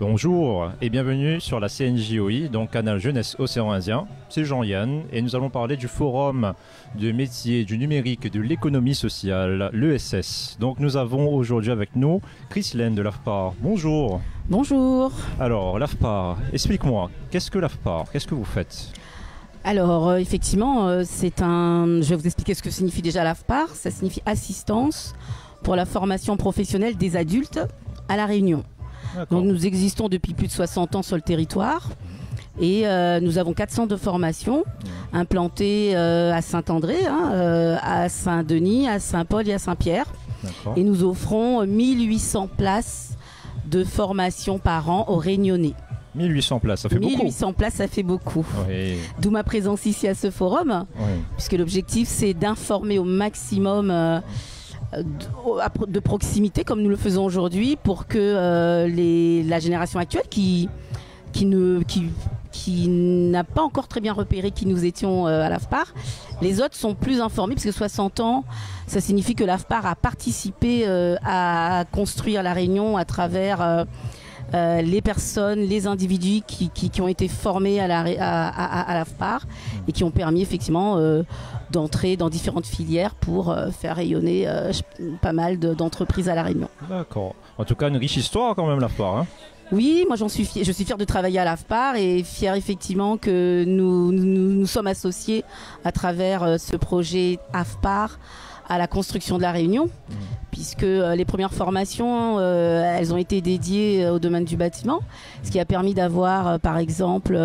Bonjour et bienvenue sur la CNJOI, donc canal Jeunesse Océan Indien. C'est Jean-Yann et nous allons parler du forum de métiers du numérique et de l'économie sociale, l'ESS. Donc nous avons aujourd'hui avec nous Chrislaine de l'AFPAR. Bonjour. Bonjour. Alors l'AFPAR, explique-moi, qu'est-ce que l'AFPAR? Qu'est-ce que vous faites? Alors effectivement, je vais vous expliquer ce que signifie déjà l'AFPAR. Ça signifie assistance pour la formation professionnelle des adultes à La Réunion. Donc nous existons depuis plus de 60 ans sur le territoire et nous avons 4 centres de formation implantés à Saint-André, à Saint-Denis, à Saint-Paul et à Saint-Pierre. Et nous offrons 1800 places de formation par an aux Réunionnais. 1800 places, ça fait beaucoup. 1800 places, ça fait beaucoup. Oui. D'où ma présence ici à ce forum, puisque l'objectif c'est d'informer au maximum de proximité comme nous le faisons aujourd'hui pour que la génération actuelle qui n'a pas encore très bien repéré qui nous étions à l'AFPAR, les autres sont plus informés parce que 60 ans ça signifie que l'AFPAR a participé à construire la Réunion à travers les personnes, les individus qui ont été formés à l'AFPAR et qui ont permis effectivement d'entrer dans différentes filières pour faire rayonner pas mal d'entreprises à La Réunion. D'accord. En tout cas, une riche histoire quand même, l'AFPAR. Hein. Oui, moi je suis fière de travailler à l'AFPAR et fière effectivement que nous sommes associés à travers ce projet AFPAR à la construction de La Réunion, puisque les premières formations, elles ont été dédiées au domaine du bâtiment, ce qui a permis d'avoir, par exemple,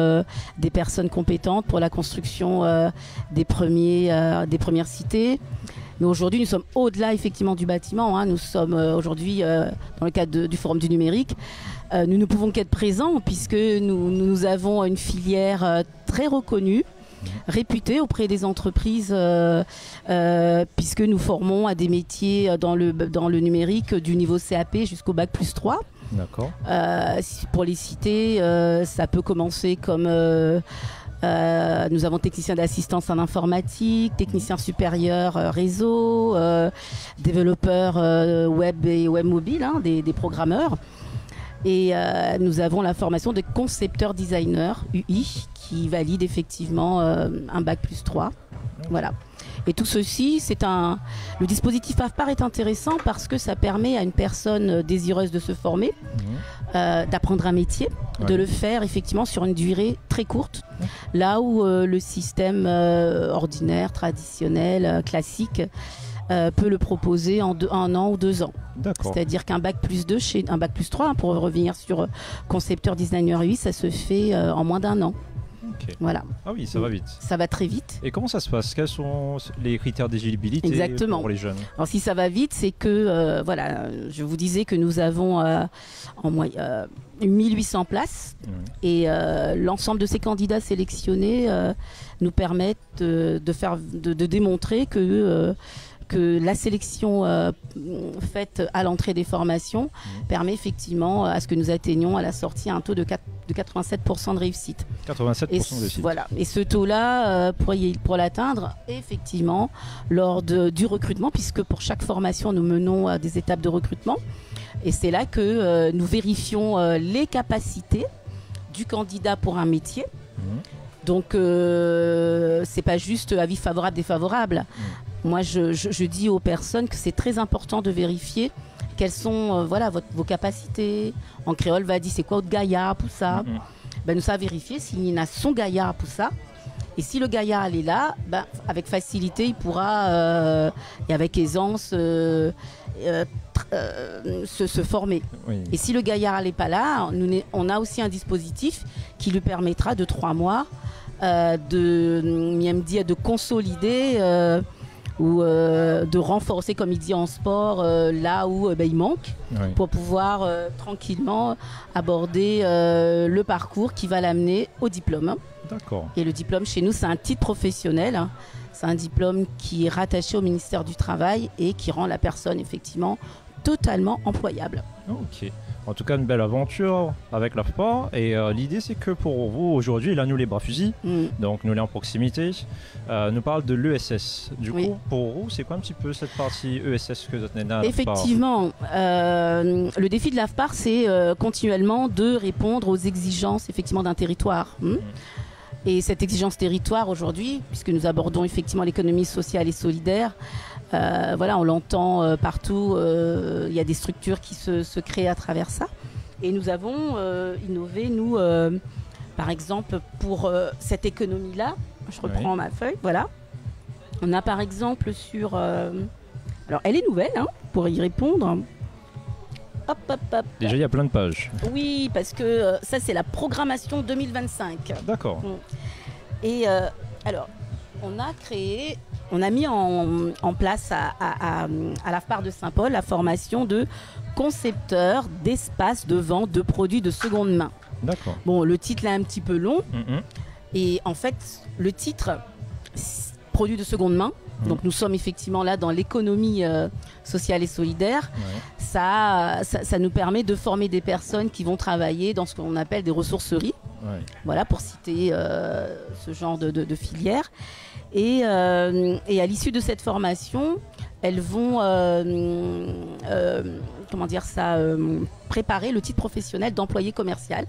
des personnes compétentes pour la construction des premières cités. Mais aujourd'hui, nous sommes au-delà effectivement du bâtiment. Nous sommes aujourd'hui, dans le cadre du Forum du numérique, nous ne pouvons qu'être présents puisque nous avons une filière très reconnue, réputée auprès des entreprises puisque nous formons à des métiers dans le numérique du niveau CAP jusqu'au bac plus 3. D'accord. Pour les citer, ça peut commencer comme nous avons technicien d'assistance en informatique, technicien supérieur réseau, développeurs web et web mobile, des programmeurs. Et nous avons la formation de concepteur designer UI qui valide effectivement un bac plus 3. Voilà. Et tout ceci, le dispositif AFPAR est intéressant parce que ça permet à une personne désireuse de se former, d'apprendre un métier, de le faire effectivement sur une durée très courte, là où le système ordinaire, traditionnel, classique, peut le proposer en 1 an ou 2 ans. C'est-à-dire qu'un bac plus 2, un bac plus 3, pour revenir sur concepteur designer UI, ça se fait en moins d'1 an. Okay. Voilà. Ah oui, ça va vite. Ça va très vite. Et comment ça se passe? Quels sont les critères d'éligibilité pour les jeunes? Alors si ça va vite, c'est que, je vous disais que nous avons en moyenne 1800 places et l'ensemble de ces candidats sélectionnés nous permettent de démontrer que la sélection faite à l'entrée des formations permet effectivement à ce que nous atteignions à la sortie un taux de 87% de réussite. 87% de réussite. Voilà. Et ce taux-là, pour l'atteindre, effectivement, lors du recrutement, puisque pour chaque formation, nous menons des étapes de recrutement. Et c'est là que nous vérifions les capacités du candidat pour un métier. Donc, c'est pas juste avis favorable, défavorable. Moi, je dis aux personnes que c'est très important de vérifier quelles sont vos capacités. En créole, va dire c'est quoi votre gaillard pour ça. Nous savons vérifier s'il y a son gaillard pour ça. Et si le gaillard est là, avec facilité, il pourra et avec aisance se former. Et si le gaillard n'est pas là, on a aussi un dispositif qui lui permettra de 3 mois de consolider ou de renforcer, comme il dit en sport, là où il manque, pour pouvoir tranquillement aborder le parcours qui va l'amener au diplôme. D'accord. Et le diplôme chez nous, c'est un titre professionnel. C'est un diplôme qui est rattaché au ministère du Travail et qui rend la personne effectivement totalement employable. Ok. En tout cas, une belle aventure avec l'AFPA. Et l'idée, c'est que pour vous, aujourd'hui, là, nous, les bras fusils, donc nous, les en proximité, nous parle de l'ESS. Du coup, pour vous, c'est quoi un petit peu cette partie ESS que vous êtes dans Effectivement, le défi de l'AFPA, c'est continuellement de répondre aux exigences, effectivement, d'un territoire. Et cette exigence territoire, aujourd'hui, puisque nous abordons effectivement l'économie sociale et solidaire, voilà, on l'entend partout, il y a des structures qui se créent à travers ça. Et nous avons innové, nous, par exemple, pour cette économie-là, je reprends ma feuille, voilà. On a par exemple sur... alors, elle est nouvelle, hein, pour y répondre. Hop, hop, hop. Déjà, il y a plein de pages. Oui, parce que ça, c'est la programmation 2025. D'accord. Et alors, on a mis en place à l'AFPAR de Saint-Paul la formation de concepteur d'espace de vente de produits de seconde main. D'accord. Bon, le titre est un petit peu long. Et en fait, le titre, produits de seconde main, donc nous sommes effectivement là dans l'économie sociale et solidaire. Ça nous permet de former des personnes qui vont travailler dans ce qu'on appelle des ressourceries. Voilà, pour citer ce genre de filière. Et à l'issue de cette formation, elles vont préparer le titre professionnel d'employé commercial.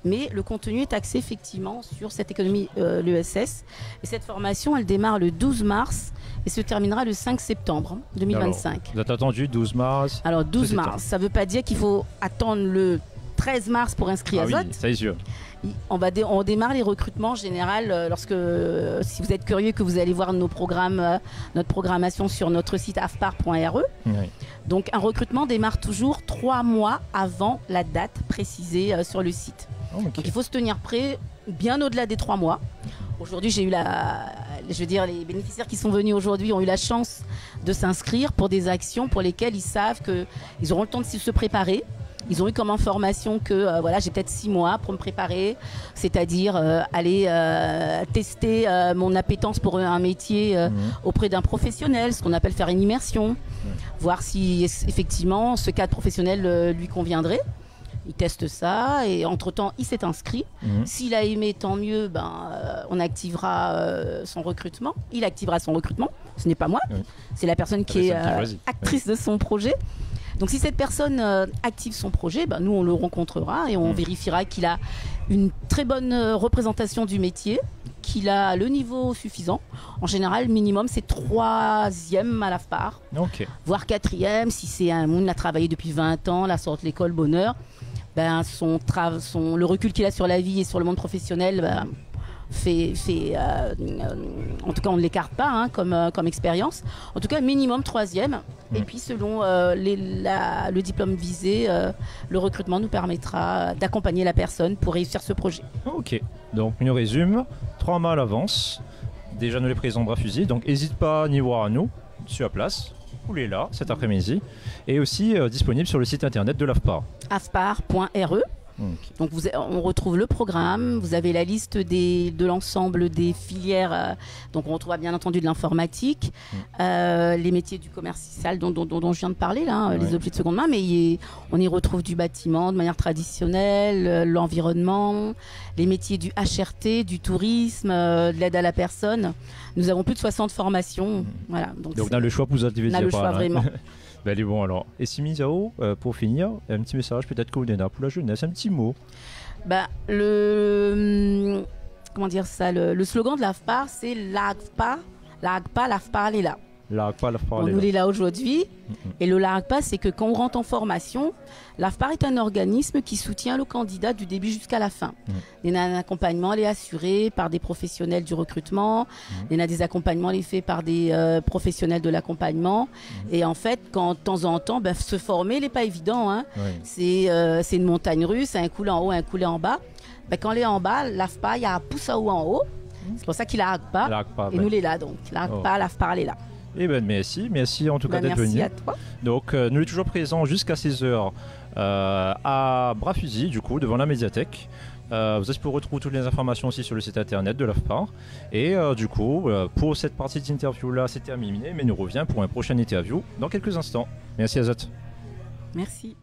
Mais le contenu est axé effectivement sur cette économie, l'ESS. Et cette formation, elle démarre le 12 mars et se terminera le 5 septembre 2025. Alors, vous êtes attendu 12 mars. Alors 12 mars, ça ne veut pas dire qu'il faut attendre le 13 mars pour inscrire Azot. Oui, ça est sûr. On démarre les recrutements en général lorsque, si vous êtes curieux, que vous allez voir nos programmes, notre programmation sur notre site afpar.re. Donc un recrutement démarre toujours 3 mois avant la date précisée sur le site. Donc il faut se tenir prêt bien au-delà des 3 mois. Aujourd'hui, les bénéficiaires qui sont venus aujourd'hui ont eu la chance de s'inscrire pour des actions pour lesquelles ils savent qu'ils auront le temps de se préparer. Ils ont eu comme information que voilà, j'ai peut-être 6 mois pour me préparer, c'est-à-dire aller tester mon appétence pour un métier auprès d'un professionnel, ce qu'on appelle faire une immersion, voir si effectivement ce cadre professionnel lui conviendrait. Il teste ça et entre-temps, il s'est inscrit. S'il a aimé, tant mieux, on activera son recrutement. Il activera son recrutement. Ce n'est pas moi, c'est la personne qui est actrice de son projet. Donc si cette personne active son projet, nous on le rencontrera et on vérifiera qu'il a une très bonne représentation du métier, qu'il a le niveau suffisant. En général, minimum c'est 3e à l'AFPAR, voire 4e si c'est un monde qui a travaillé depuis 20 ans, la sorte l'école bonheur. Le recul qu'il a sur la vie et sur le monde professionnel en tout cas on ne l'écarte pas comme expérience. En tout cas minimum 3e. Et puis selon le diplôme visé, le recrutement nous permettra d'accompagner la personne pour réussir ce projet. Ok, donc nous résume 3 mois à l'avance. Déjà nous les présents bras fusils, donc n'hésite pas à n'y voir à nous sur la place. Vous l'êtes là cet après-midi et aussi disponible sur le site internet de l'AFPAR. afpar.re. Donc on retrouve le programme, vous avez la liste de l'ensemble des filières, donc on retrouve bien entendu de l'informatique, les métiers du commercial dont je viens de parler, là, les objets de seconde main, mais on y retrouve du bâtiment de manière traditionnelle, l'environnement, les métiers du HRT, du tourisme, de l'aide à la personne. Nous avons plus de 60 formations. Voilà, donc on a le choix pour vous activer. On a le choix vraiment. Allez, bon alors, et si Misao, pour finir, un petit message peut-être que vous donnez pour la jeunesse, un petit mot. Le slogan de l'AFPAR, c'est l'AFPA, l'AFPAR est là. Nous est là aujourd'hui. Et le LARCPA, c'est que quand on rentre en formation, l'AFPAR est un organisme qui soutient le candidat du début jusqu'à la fin. Il y a un accompagnement est assuré par des professionnels du recrutement. Il y a des accompagnements faits par des professionnels de l'accompagnement. Et en fait, de temps en temps, se former n'est pas évident. C'est une montagne russe, un coulé en haut, un coulé en bas. Quand on est en bas, l'AFPA, il y a un pouce à haut en haut. C'est pour ça qu'il a l'ARCPA. Et nous, il est là. Donc, l'AFPAR, elle est là. Eh ben merci en tout cas d'être venu. Merci à toi. Donc nous sommes toujours présents jusqu'à 16h à bras fusils du coup devant la médiathèque. Vous pouvez retrouver toutes les informations aussi sur le site internet de l'AFPAR. Et du coup pour cette partie d'interview là c'est terminé, mais nous revient pour un prochain interview dans quelques instants. Merci Azot. Merci.